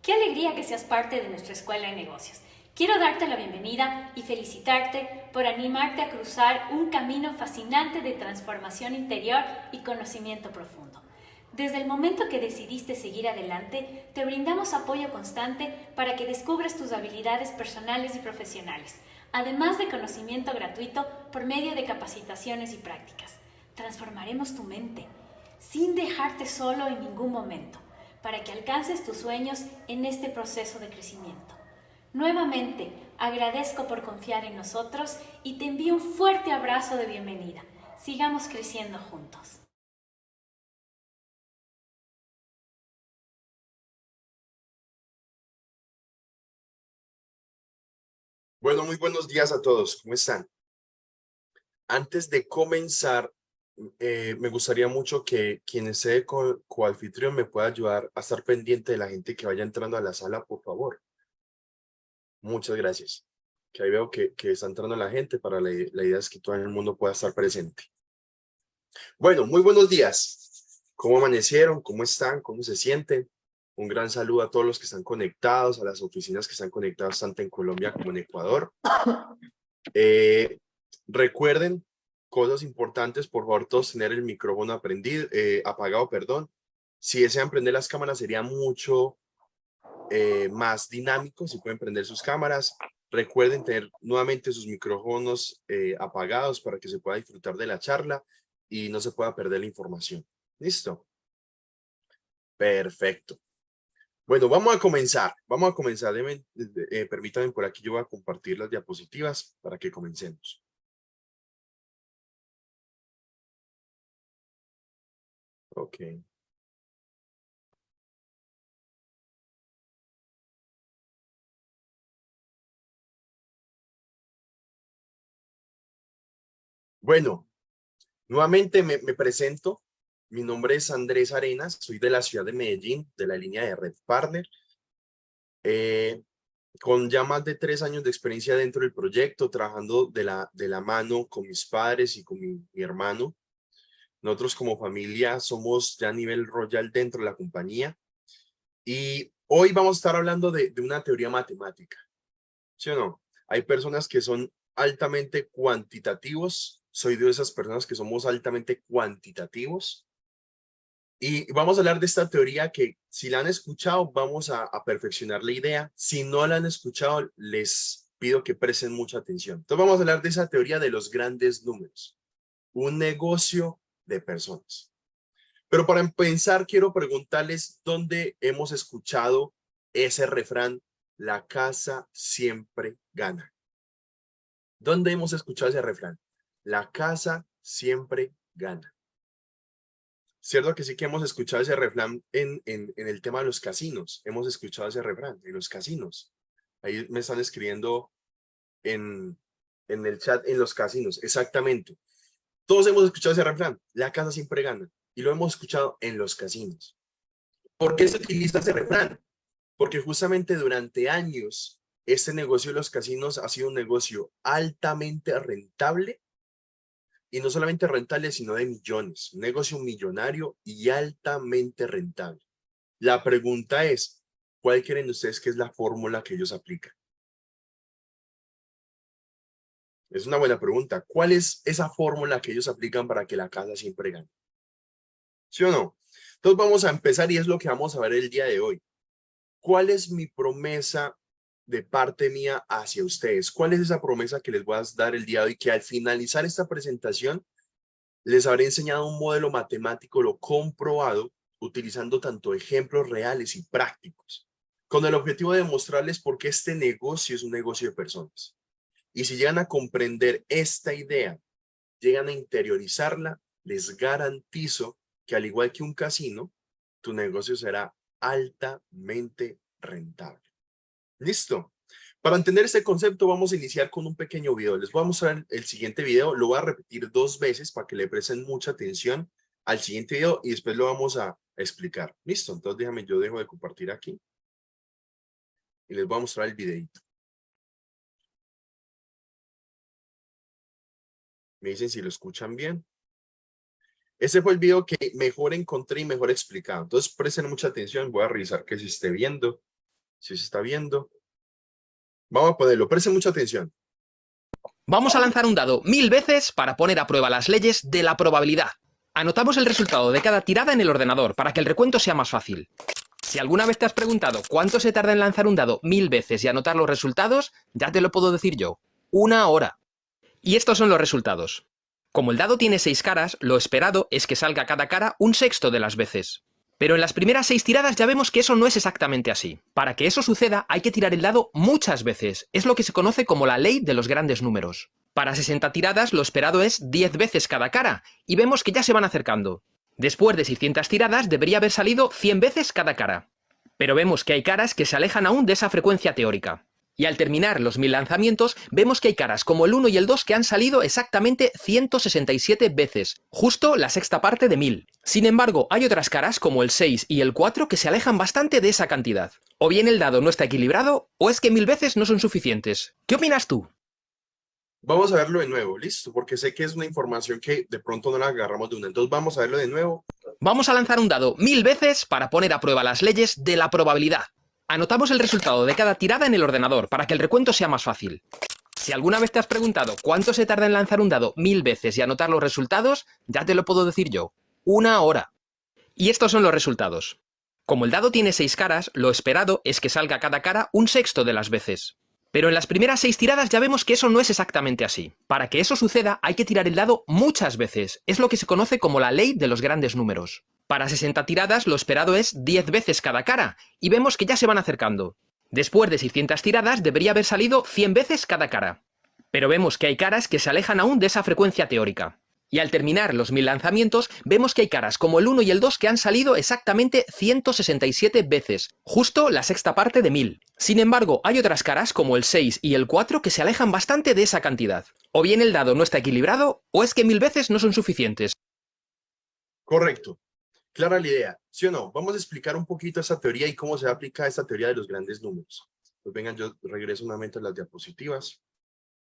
Qué alegría que seas parte de nuestra escuela de negocios. Quiero darte la bienvenida y felicitarte por animarte a cruzar un camino fascinante de transformación interior y conocimiento profundo. Desde el momento que decidiste seguir adelante, te brindamos apoyo constante para que descubras tus habilidades personales y profesionales, además de conocimiento gratuito por medio de capacitaciones y prácticas. Transformaremos tu mente, sin dejarte solo en ningún momento, para que alcances tus sueños en este proceso de crecimiento. Nuevamente, agradezco por confiar en nosotros y te envío un fuerte abrazo de bienvenida. Sigamos creciendo juntos. Bueno, muy buenos días a todos. ¿Cómo están? Antes de comenzar, me gustaría mucho que quien esté coanfitrión me pueda ayudar a estar pendiente de la gente que vaya entrando a la sala, por favor. Muchas gracias. Que ahí veo que está entrando la gente, para la idea es que todo el mundo pueda estar presente. Bueno, muy buenos días. ¿Cómo amanecieron? ¿Cómo están? ¿Cómo se sienten? Un gran saludo a todos los que están conectados, a las oficinas que están conectadas tanto en Colombia como en Ecuador. Recuerden, cosas importantes, por favor, todos tener el micrófono apagado, perdón. Si desean prender las cámaras sería mucho más dinámico, si pueden prender sus cámaras. Recuerden tener nuevamente sus micrófonos apagados para que se pueda disfrutar de la charla y no se pueda perder la información. ¿Listo? Perfecto. Bueno, vamos a comenzar. Permítanme por aquí, yo voy a compartir las diapositivas para que comencemos. Ok. Bueno, nuevamente me presento. Mi nombre es Andrés Arenas, soy de la ciudad de Medellín, de la línea de Red Partner. Eh, con ya más de 3 años de experiencia dentro del proyecto, trabajando de la mano con mis padres y con mi hermano. Nosotros como familia somos ya a nivel royal dentro de la compañía. Y hoy vamos a estar hablando de una teoría matemática. ¿Sí o no? Hay personas que son altamente cuantitativos. Soy de esas personas que somos altamente cuantitativos. Y vamos a hablar de esta teoría que, si la han escuchado, vamos a perfeccionar la idea. Si no la han escuchado, les pido que presten mucha atención. Entonces vamos a hablar de esa teoría de los grandes números. Un negocio de personas. Pero para empezar, quiero preguntarles dónde hemos escuchado ese refrán: la casa siempre gana. ¿Dónde hemos escuchado ese refrán? La casa siempre gana. Cierto que sí que hemos escuchado ese refrán en el tema de los casinos. Hemos escuchado ese refrán en los casinos. Ahí me están escribiendo en, en el chat, en los casinos. Exactamente. Todos hemos escuchado ese refrán. La casa siempre gana. Y lo hemos escuchado en los casinos. ¿Por qué se utiliza ese refrán? Porque justamente durante años este negocio de los casinos ha sido un negocio altamente rentable, y no solamente rentable, sino de millones. Un negocio millonario y altamente rentable. La pregunta es, ¿cuál creen ustedes que es la fórmula que ellos aplican? Es una buena pregunta. ¿Cuál es esa fórmula que ellos aplican para que la casa siempre gane? ¿Sí o no? Entonces vamos a empezar y es lo que vamos a ver el día de hoy. ¿Cuál es mi promesa de parte mía hacia ustedes? ¿Cuál es esa promesa que les voy a dar el día de hoy? Que al finalizar esta presentación les habré enseñado un modelo matemático, lo comprobado, utilizando tanto ejemplos reales y prácticos, con el objetivo de demostrarles por qué este negocio es un negocio de personas. Y si llegan a comprender esta idea, llegan a interiorizarla, les garantizo que, al igual que un casino, tu negocio será altamente rentable. ¿Listo? Para entender este concepto vamos a iniciar con un pequeño video. Les voy a mostrar el siguiente video, lo voy a repetir 2 veces para que le presten mucha atención al siguiente video y después lo vamos a explicar. ¿Listo? Entonces déjame, yo dejo de compartir aquí y les voy a mostrar el videito. Me dicen si lo escuchan bien. Ese fue el video que mejor encontré y mejor explicado. Entonces presten mucha atención, voy a revisar que se esté viendo. si se está viendo. Vamos a ponerlo, presten mucha atención. Vamos a lanzar un dado 1000 veces para poner a prueba las leyes de la probabilidad. Anotamos el resultado de cada tirada en el ordenador para que el recuento sea más fácil. Si alguna vez te has preguntado cuánto se tarda en lanzar un dado 1000 veces y anotar los resultados, ya te lo puedo decir yo. 1 hora. Y estos son los resultados. Como el dado tiene 6 caras, lo esperado es que salga cada cara un sexto de las veces. Pero en las primeras 6 tiradas ya vemos que eso no es exactamente así. Para que eso suceda hay que tirar el dado muchas veces. Es lo que se conoce como la ley de los grandes números. Para 60 tiradas lo esperado es 10 veces cada cara, y vemos que ya se van acercando. Después de 600 tiradas debería haber salido 100 veces cada cara. Pero vemos que hay caras que se alejan aún de esa frecuencia teórica. Y al terminar los 1000 lanzamientos, vemos que hay caras como el 1 y el 2 que han salido exactamente 167 veces, justo la sexta parte de 1000. Sin embargo, hay otras caras como el 6 y el 4 que se alejan bastante de esa cantidad. O bien el dado no está equilibrado, o es que 1000 veces no son suficientes. ¿Qué opinas tú? Vamos a verlo de nuevo, ¿listo? Porque sé que es una información que de pronto no la agarramos de una. Entonces vamos a verlo de nuevo. Vamos a lanzar un dado 1000 veces para poner a prueba las leyes de la probabilidad. Anotamos el resultado de cada tirada en el ordenador para que el recuento sea más fácil. Si alguna vez te has preguntado cuánto se tarda en lanzar un dado 1000 veces y anotar los resultados, ya te lo puedo decir yo. 1 hora. Y estos son los resultados. Como el dado tiene 6 caras, lo esperado es que salga cada cara un sexto de las veces. Pero en las primeras 6 tiradas ya vemos que eso no es exactamente así. Para que eso suceda hay que tirar el dado muchas veces. Es lo que se conoce como la ley de los grandes números. Para 60 tiradas lo esperado es 10 veces cada cara, y vemos que ya se van acercando. Después de 600 tiradas debería haber salido 100 veces cada cara. Pero vemos que hay caras que se alejan aún de esa frecuencia teórica. Y al terminar los 1000 lanzamientos, vemos que hay caras como el 1 y el 2 que han salido exactamente 167 veces, justo la sexta parte de 1000. Sin embargo, hay otras caras como el 6 y el 4 que se alejan bastante de esa cantidad. O bien el dado no está equilibrado, o es que 1000 veces no son suficientes. Correcto. Clara la idea, ¿sí o no? Vamos a explicar un poquito esa teoría y cómo se aplica esta teoría de los grandes números. Pues vengan, yo regreso nuevamente a las diapositivas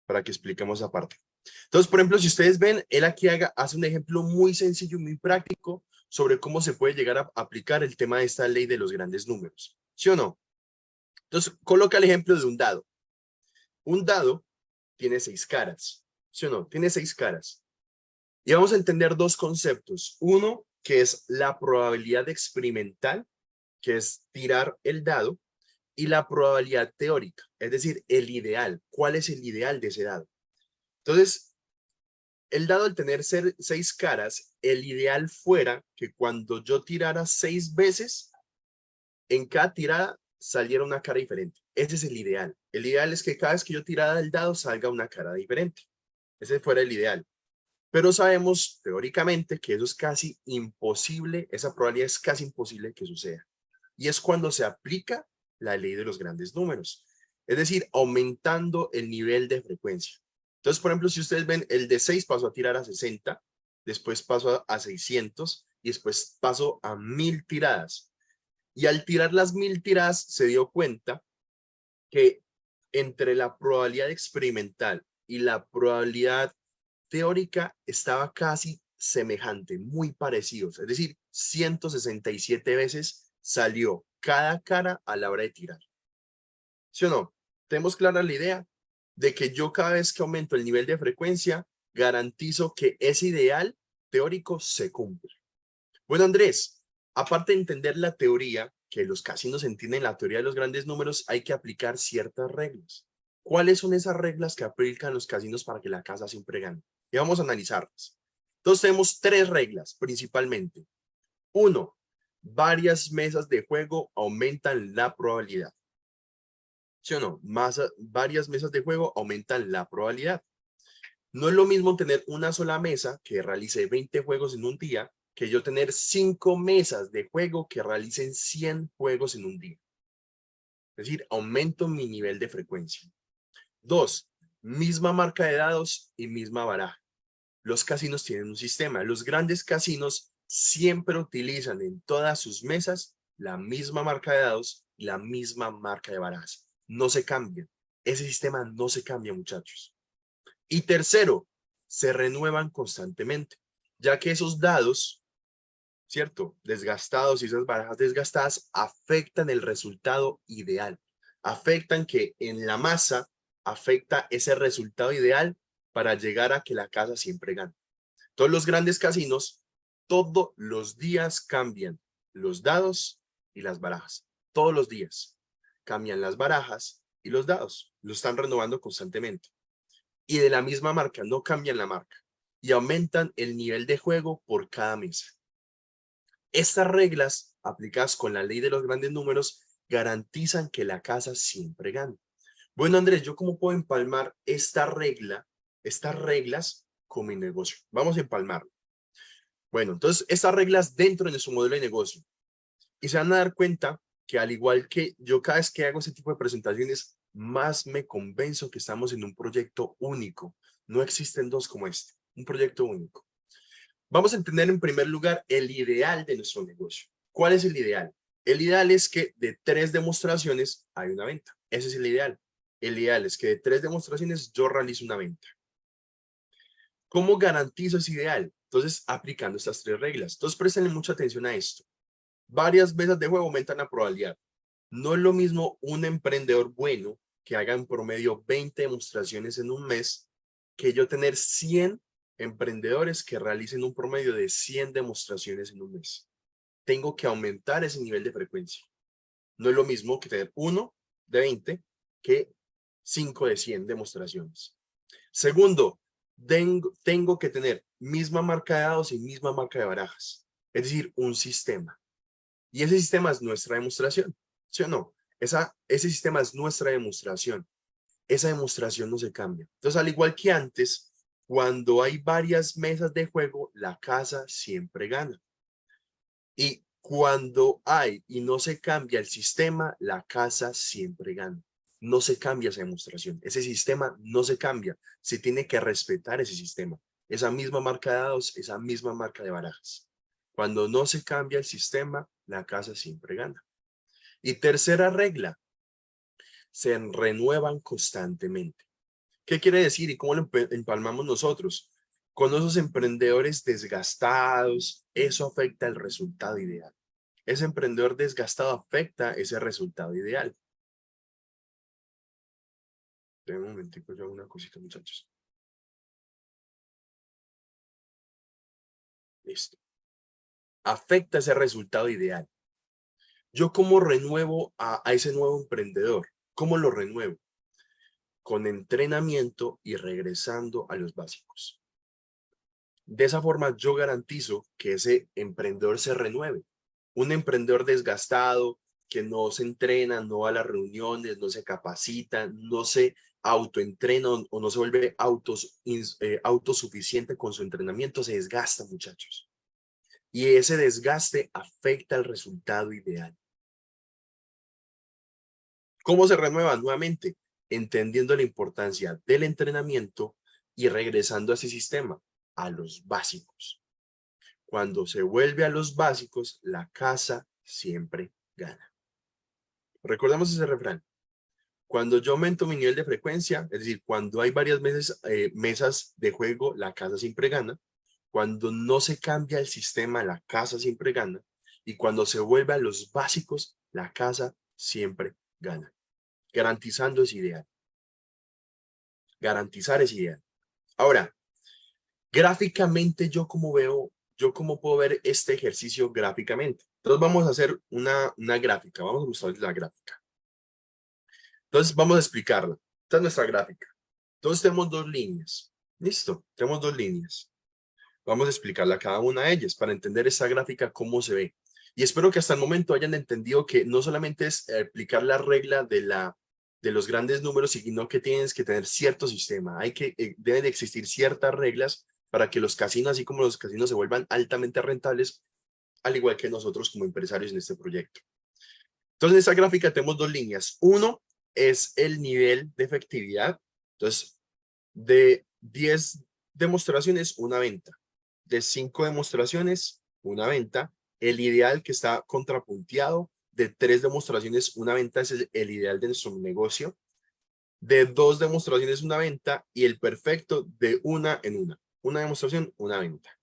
para que expliquemos esa parte. Entonces, por ejemplo, si ustedes ven, él aquí hace un ejemplo muy sencillo y muy práctico sobre cómo se puede llegar a aplicar el tema de esta ley de los grandes números. ¿Sí o no? Entonces, coloca el ejemplo de un dado. Un dado tiene 6 caras. ¿Sí o no? Tiene 6 caras. Y vamos a entender dos conceptos. Uno, que es la probabilidad experimental, que es tirar el dado, y la probabilidad teórica, es decir, el ideal. ¿Cuál es el ideal de ese dado? Entonces, el dado al tener 6 caras, el ideal fuera que cuando yo tirara 6 veces, en cada tirada saliera una cara diferente. Ese es el ideal. El ideal es que cada vez que yo tirara el dado salga una cara diferente. Ese fuera el ideal. Pero sabemos teóricamente que eso es casi imposible, esa probabilidad es casi imposible que suceda. Y es cuando se aplica la ley de los grandes números. Es decir, aumentando el nivel de frecuencia. Entonces, por ejemplo, si ustedes ven, el de 6 pasó a tirar a 60, después pasó a 600 y después pasó a 1000 tiradas. Y al tirar las 1000 tiradas se dio cuenta que entre la probabilidad experimental y la probabilidad teórica estaba casi semejante, muy parecidos. Es decir, 167 veces salió cada cara a la hora de tirar. ¿Sí o no? Tenemos clara la idea de que yo cada vez que aumento el nivel de frecuencia, garantizo que ese ideal teórico se cumple. Bueno, Andrés, aparte de entender la teoría, que los casinos entienden la teoría de los grandes números, hay que aplicar ciertas reglas. ¿Cuáles son esas reglas que aplican los casinos para que la casa siempre gane? Y vamos a analizarlas. Entonces tenemos 3 reglas principalmente. 1, varias mesas de juego aumentan la probabilidad. ¿Sí o no? Varias mesas de juego aumentan la probabilidad. No es lo mismo tener una sola mesa que realice 20 juegos en un día que yo tener 5 mesas de juego que realicen 100 juegos en un día. Es decir, aumento mi nivel de frecuencia. 2, misma marca de dados y misma baraja. Los casinos tienen un sistema. Los grandes casinos siempre utilizan en todas sus mesas la misma marca de dados y la misma marca de barajas. No se cambian. Ese sistema no se cambia, muchachos. Y tercero, se renuevan constantemente, ya que esos dados, ¿cierto? Desgastados y esas barajas desgastadas afectan el resultado ideal. afectan que en la masa afecta ese resultado ideal para llegar a que la casa siempre gane. Todos los grandes casinos, todos los días cambian los dados y las barajas. Todos los días cambian las barajas y los dados. Lo están renovando constantemente. Y de la misma marca, no cambian la marca. Y aumentan el nivel de juego por cada mesa. Estas reglas, aplicadas con la ley de los grandes números, garantizan que la casa siempre gane. Bueno, Andrés, ¿yo cómo puedo empalmar estas reglas con mi negocio? Vamos a empalmarlo. Bueno, entonces, estas reglas dentro de su modelo de negocio. Y se van a dar cuenta que al igual que yo cada vez que hago ese tipo de presentaciones, más me convenzo que estamos en un proyecto único. No existen dos como este, un proyecto único. Vamos a entender en primer lugar el ideal de nuestro negocio. ¿Cuál es el ideal? El ideal es que de 3 demostraciones hay una venta. Ese es el ideal. El ideal es que de 3 demostraciones yo realizo una venta. ¿Cómo garantizo ese ideal? Entonces, aplicando estas 3 reglas. Entonces, prestenle mucha atención a esto. Varias mesas de juego aumentan la probabilidad. No es lo mismo un emprendedor bueno que haga en promedio 20 demostraciones en un mes que yo tener 100 emprendedores que realicen un promedio de 100 demostraciones en un mes. Tengo que aumentar ese nivel de frecuencia. No es lo mismo que tener 1 de 20 que 5 de 100 demostraciones. Segundo, tengo que tener misma marca de dados y misma marca de barajas. Es decir, un sistema. Y ese sistema es nuestra demostración, ¿sí o no? Ese sistema es nuestra demostración. Esa demostración no se cambia. Entonces, al igual que antes, cuando hay varias mesas de juego, la casa siempre gana. Y cuando hay y no se cambia el sistema, la casa siempre gana. No se cambia esa demostración. Ese sistema no se cambia. Se tiene que respetar ese sistema. Esa misma marca de dados, esa misma marca de barajas. Cuando no se cambia el sistema, la casa siempre gana. Y tercera regla, se renuevan constantemente. ¿Qué quiere decir y cómo lo empalmamos nosotros? Con esos emprendedores desgastados, eso afecta el resultado ideal. Ese emprendedor desgastado afecta ese resultado ideal. De un momentico, yo hago una cosita, muchachos. Listo. Afecta ese resultado ideal. ¿Yo cómo renuevo a ese nuevo emprendedor? ¿Cómo lo renuevo? Con entrenamiento y regresando a los básicos. De esa forma yo garantizo que ese emprendedor se renueve. Un emprendedor desgastado que no se entrena, no va a las reuniones, no se capacita, no se autoentrena o no se vuelve autosuficiente con su entrenamiento, se desgasta, muchachos. Y ese desgaste afecta el resultado ideal. ¿Cómo se renueva? Nuevamente, entendiendo la importancia del entrenamiento y regresando a ese sistema, a los básicos. Cuando se vuelve a los básicos, la casa siempre gana. Recordemos ese refrán. Cuando yo aumento mi nivel de frecuencia, es decir, cuando hay varias mesas de juego, la casa siempre gana. Cuando no se cambia el sistema, la casa siempre gana. Y cuando se vuelve a los básicos, la casa siempre gana. Garantizando ese ideal. Garantizar ese ideal. Ahora, gráficamente, ¿yo cómo puedo ver este ejercicio gráficamente? Entonces vamos a hacer una gráfica. Vamos a mostrarles la gráfica. Entonces vamos a explicarla. Esta es nuestra gráfica. Entonces tenemos 2 líneas. Listo, tenemos 2 líneas. Vamos a explicarla cada una de ellas para entender esta gráfica cómo se ve. Y espero que hasta el momento hayan entendido que no solamente es aplicar la regla de los grandes números, sino que tienes que tener cierto sistema. Deben de existir ciertas reglas para que los casinos, así como los casinos, se vuelvan altamente rentables, al igual que nosotros como empresarios en este proyecto. Entonces, en esta gráfica tenemos 2 líneas. Uno es el nivel de efectividad. Entonces, de 10 demostraciones, una venta. De 5 demostraciones, una venta. El ideal que está contrapunteado, de 3 demostraciones, una venta es el ideal de nuestro negocio. De 2 demostraciones, una venta. Y el perfecto de una en una. Una demostración, una venta.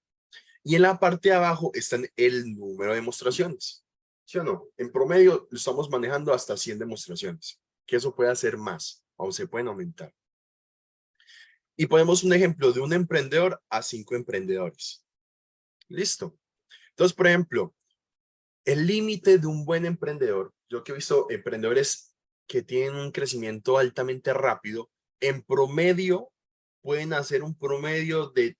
Y en la parte de abajo están el número de demostraciones. ¿Sí o no? En promedio lo estamos manejando hasta 100 demostraciones. que eso puede hacer más, o se pueden aumentar. Y ponemos un ejemplo de un emprendedor a 5 emprendedores. Listo. Entonces, por ejemplo, el límite de un buen emprendedor, yo que he visto emprendedores que tienen un crecimiento altamente rápido, en promedio pueden hacer un promedio de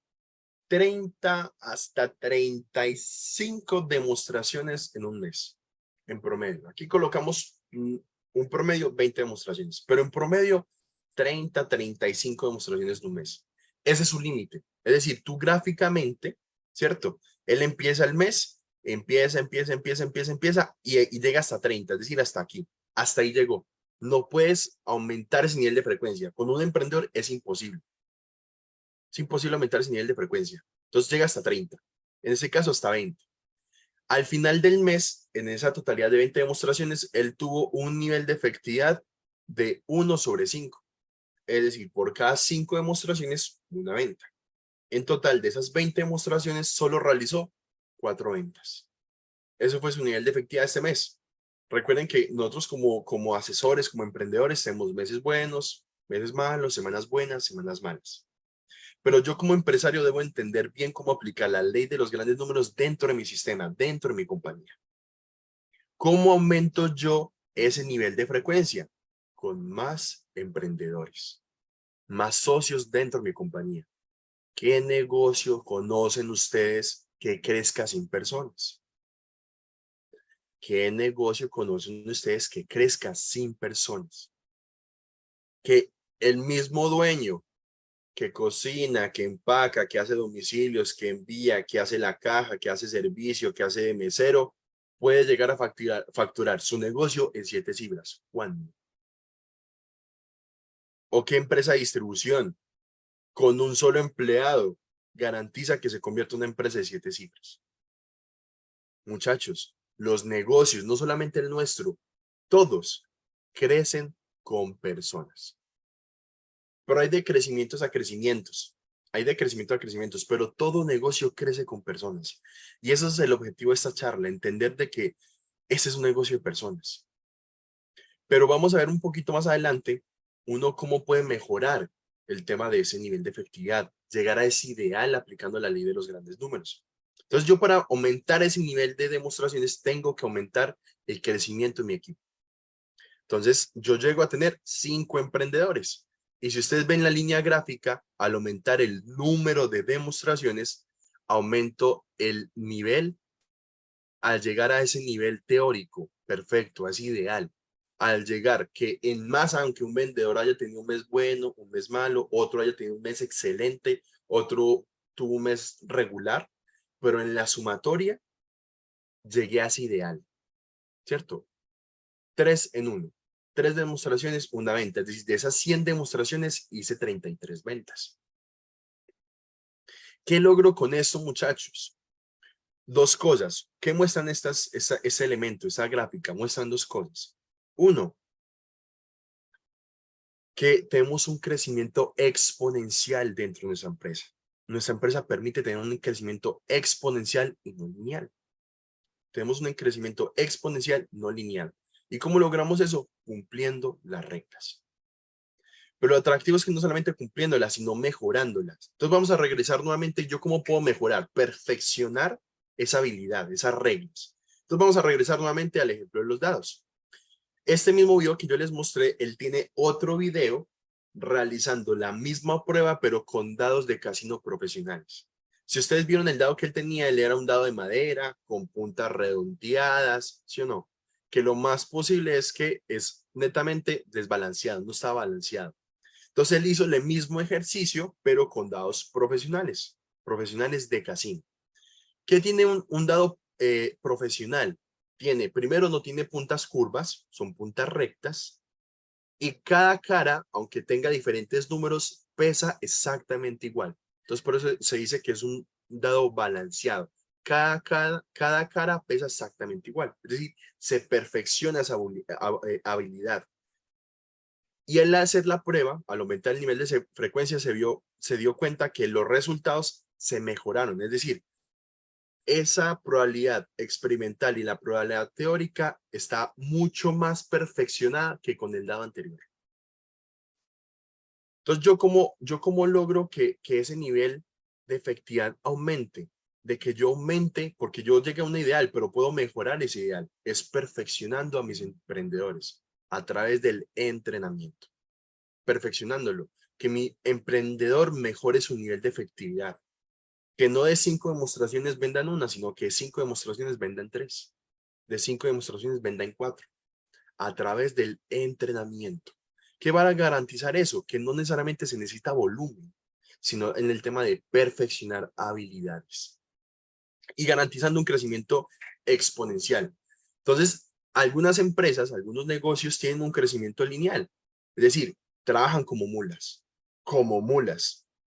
30 hasta 35 demostraciones en un mes, en promedio. Aquí colocamos un promedio 20 demostraciones, pero en promedio 30, 35 demostraciones en un mes. Ese es su límite. Es decir, tú gráficamente, ¿cierto? Él empieza el mes, empieza y llega hasta 30, es decir, hasta aquí. Hasta ahí llegó. No puedes aumentar ese nivel de frecuencia. Con un emprendedor es imposible. Es imposible aumentar ese nivel de frecuencia. Entonces llega hasta 30. En ese caso hasta 20. Al final del mes, en esa totalidad de 20 demostraciones, él tuvo un nivel de efectividad de 1/5. Es decir, por cada 5 demostraciones, una venta. En total, de esas 20 demostraciones, solo realizó 4 ventas. Eso fue su nivel de efectividad este mes. Recuerden que nosotros como asesores, como emprendedores, tenemos meses buenos, meses malos, semanas buenas, semanas malas. Pero yo como empresario debo entender bien cómo aplicar la ley de los grandes números dentro de mi sistema, dentro de mi compañía. ¿Cómo aumento yo ese nivel de frecuencia? Con más emprendedores, más socios dentro de mi compañía. ¿Qué negocio conocen ustedes que crezca sin personas? ¿Qué negocio conocen ustedes que crezca sin personas? Que el mismo dueño que cocina, que empaca, que hace domicilios, que envía, que hace la caja, que hace servicio, que hace de mesero, puede llegar a facturar su negocio en 7 cifras. ¿Cuándo? ¿O qué empresa de distribución con un solo empleado garantiza que se convierta en una empresa de 7 cifras? Muchachos, los negocios, no solamente el nuestro, todos crecen con personas. Pero hay de crecimientos a crecimientos. Hay de crecimiento a crecimientos, pero todo negocio crece con personas. Y ese es el objetivo de esta charla, entender de que ese es un negocio de personas. Pero vamos a ver un poquito más adelante, uno cómo puede mejorar el tema de ese nivel de efectividad, llegar a ese ideal aplicando la ley de los grandes números. Entonces yo para aumentar ese nivel de demostraciones tengo que aumentar el crecimiento de mi equipo. Entonces yo llego a tener 5 emprendedores. Y si ustedes ven la línea gráfica, al aumentar el número de demostraciones, aumento el nivel. Al llegar a ese nivel teórico, perfecto, es ideal. Al llegar que en más, aunque un vendedor haya tenido un mes bueno, un mes malo, otro haya tenido un mes excelente, otro tuvo un mes regular, pero en la sumatoria llegué a ese ideal, ¿cierto? 3 en 1. 3 demostraciones, una venta. Es decir, de esas 100 demostraciones hice 33 ventas. ¿Qué logro con esto, muchachos? 2 cosas. ¿Qué muestran ese elemento, esa gráfica? Muestran 2 cosas. 1, que tenemos un crecimiento exponencial dentro de nuestra empresa. Nuestra empresa permite tener un crecimiento exponencial y no lineal. Tenemos un crecimiento exponencial, no lineal. ¿Y cómo logramos eso? Cumpliendo las reglas. Pero lo atractivo es que no solamente cumpliéndolas, sino mejorándolas. Entonces vamos a regresar nuevamente. ¿Yo cómo puedo mejorar? Perfeccionar esa habilidad, esas reglas. Entonces vamos a regresar nuevamente al ejemplo de los dados. Este mismo video que yo les mostré, él tiene otro video realizando la misma prueba, pero con dados de casino profesionales. Si ustedes vieron el dado que él tenía, él era un dado de madera, con puntas redondeadas, ¿sí o no? Que lo más posible es que es netamente desbalanceado, no está balanceado. Entonces él hizo el mismo ejercicio, pero con dados profesionales, profesionales de casino. ¿Qué tiene un dado profesional? Primero no tiene puntas curvas, son puntas rectas, y cada cara, aunque tenga diferentes números, pesa exactamente igual. Entonces por eso se dice que es un dado balanceado. Cada cara pesa exactamente igual. Es decir, se perfecciona esa habilidad. Y al hacer la prueba, al aumentar el nivel de frecuencia, se dio cuenta que los resultados se mejoraron. Es decir, esa probabilidad experimental y la probabilidad teórica está mucho más perfeccionada que con el dado anterior. Entonces, ¿yo cómo logro que ese nivel de efectividad aumente? De que yo aumente, porque yo llegué a un ideal, pero puedo mejorar ese ideal. Es perfeccionando a mis emprendedores a través del entrenamiento. Perfeccionándolo. Que mi emprendedor mejore su nivel de efectividad. Que no de 5 demostraciones vendan una, sino que de 5 demostraciones vendan 3. De 5 demostraciones vendan 4. A través del entrenamiento. ¿Qué va a garantizar eso? Que no necesariamente se necesita volumen, sino en el tema de perfeccionar habilidades y garantizando un crecimiento exponencial. Entonces, algunas empresas, algunos negocios tienen un crecimiento lineal, es decir, trabajan como mulas,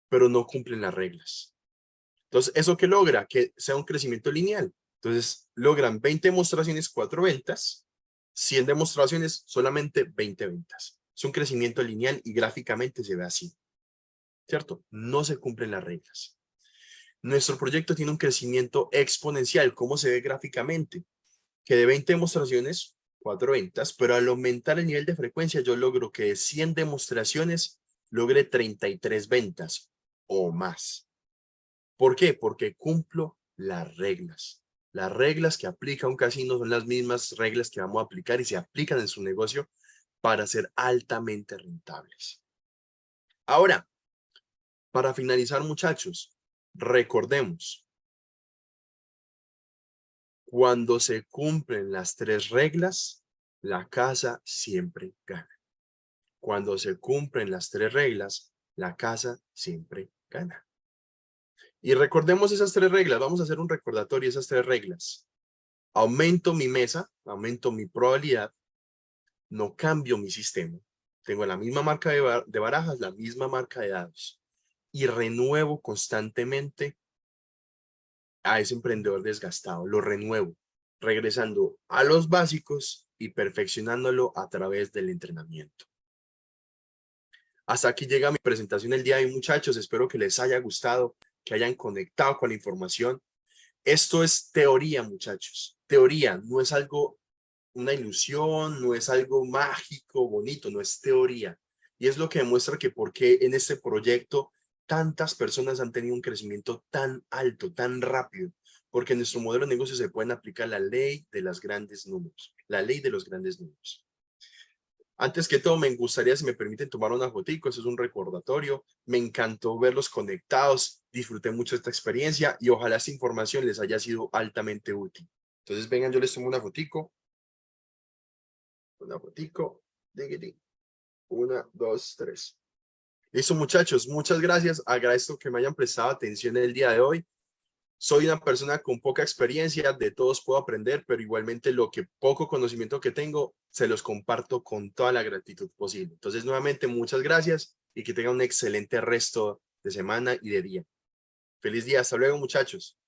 pero no cumplen las reglas. Entonces, ¿eso qué logra? Que sea un crecimiento lineal. Entonces, logran 20 demostraciones, 4 ventas, 100 demostraciones, solamente 20 ventas. Es un crecimiento lineal y gráficamente se ve así, ¿cierto? No se cumplen las reglas. Nuestro proyecto tiene un crecimiento exponencial. ¿Cómo se ve gráficamente? Que de 20 demostraciones, 4 ventas, pero al aumentar el nivel de frecuencia, yo logro que de 100 demostraciones logre 33 ventas o más. ¿Por qué? Porque cumplo las reglas. Las reglas que aplica un casino son las mismas reglas que vamos a aplicar y se aplican en su negocio para ser altamente rentables. Ahora, para finalizar, muchachos, recordemos, cuando se cumplen las 3 reglas, la casa siempre gana. Cuando se cumplen las 3 reglas, la casa siempre gana. Y recordemos esas 3 reglas. Vamos a hacer un recordatorio de esas 3 reglas. Aumento mi mesa, aumento mi probabilidad, no cambio mi sistema. Tengo la misma marca de barajas, la misma marca de dados. Y renuevo constantemente a ese emprendedor desgastado. Lo renuevo, regresando a los básicos y perfeccionándolo a través del entrenamiento. Hasta aquí llega mi presentación el día de hoy, muchachos. Espero que les haya gustado, que hayan conectado con la información. Esto es teoría, muchachos. Teoría, no es algo, una ilusión, no es algo mágico, bonito, no es teoría. Y es lo que demuestra que por qué en este proyecto tantas personas han tenido un crecimiento tan alto, tan rápido. Porque en nuestro modelo de negocio se pueden aplicar la ley de los grandes números. La ley de los grandes números. Antes que todo, me gustaría, si me permiten, tomar una fotico. Eso es un recordatorio. Me encantó verlos conectados. Disfruté mucho esta experiencia y ojalá esta información les haya sido altamente útil. Entonces, vengan, yo les tomo una fotico. Una fotico. Diggity. 1, 2, 3. Listo, muchachos. Muchas gracias. Agradezco que me hayan prestado atención el día de hoy. Soy una persona con poca experiencia, de todos puedo aprender, pero igualmente lo que poco conocimiento que tengo, se los comparto con toda la gratitud posible. Entonces, nuevamente, muchas gracias y que tengan un excelente resto de semana y de día. Feliz día. Hasta luego, muchachos.